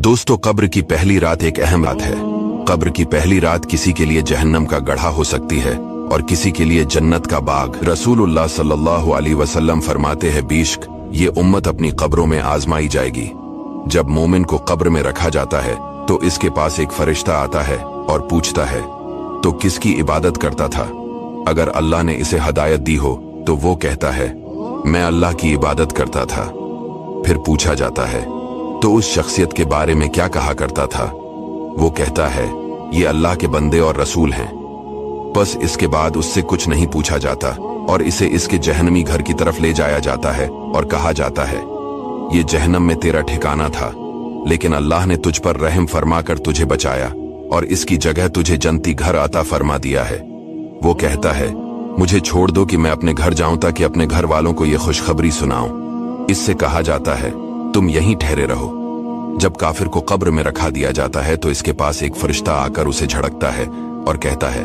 दोस्तों, कब्र की पहली रात एक अहम रात है। कब्र की पहली रात किसी के लिए जहन्नम का गड्ढा हो सकती है और किसी के लिए जन्नत का बाग। रसूलुल्लाह सल्लल्लाहु अलैहि वसल्लम फरमाते हैं, बेशक ये उम्मत अपनी कब्रों में आजमाई जाएगी। जब मोमिन को कब्र में रखा जाता है तो इसके पास एक फरिश्ता आता है और पूछता है, तो किसकी इबादत करता था? अगर अल्लाह ने इसे हदायत दी हो तो वो कहता है, मैं अल्लाह की इबादत करता था। फिर पूछा जाता है, तो उस शख्सियत के बारे में क्या कहा करता था? वो कहता है, ये अल्लाह के बंदे और रसूल हैं। बस इसके बाद उससे कुछ नहीं पूछा जाता और इसे इसके जहन्नमी घर की तरफ ले जाया जाता है और कहा जाता है, ये जहन्नम में तेरा ठिकाना था, लेकिन अल्लाह ने तुझ पर रहम फरमाकर तुझे बचाया और इसकी जगह तुझे जन्नती घर अता फरमा दिया है। वो कहता है, मुझे छोड़ दो कि मैं अपने घर जाऊं ताकि अपने घर वालों को ये खुशखबरी सुनाऊं। इससे कहा जाता है, तुम यहीं ठहरे रहो। जब काफिर को कब्र में रखा दिया जाता है तो इसके पास एक फरिश्ता आकर उसे झड़कता है और कहता है,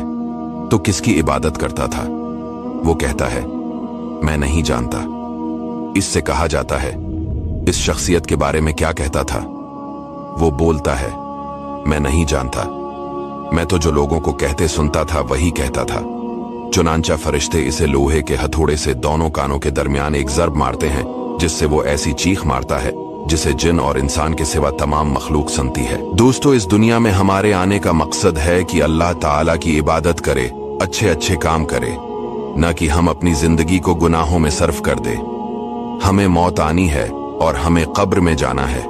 तो किसकी इबादत करता था? वो कहता है, मैं नहीं जानता। इससे कहा जाता है, इस शख्सियत के बारे में क्या कहता था? वो बोलता है, मैं नहीं जानता। मैं तो जो लोगों को कहते सुनता था वही कहता था। चुनांचा फरिश्ते इसे लोहे के हथौड़े से दोनों कानों के दरमियान एक ज़र्ब मारते हैं, जिससे वो ऐसी चीख मारता है जिसे जिन और इंसान के सिवा तमाम मखलूक सुनती है। दोस्तों, इस दुनिया में हमारे आने का मकसद है कि अल्लाह ताला की इबादत करे, अच्छे अच्छे काम करे, न कि हम अपनी जिंदगी को गुनाहों में सर्फ कर दे। हमें मौत आनी है और हमें कब्र में जाना है,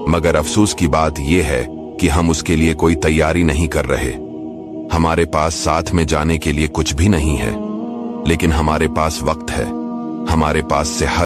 मगर अफसोस की बात यह है कि हम उसके लिए कोई तैयारी नहीं कर रहे। हमारे पास साथ में जाने के लिए कुछ भी नहीं है, लेकिन हमारे पास वक्त है, हमारे पास सेहत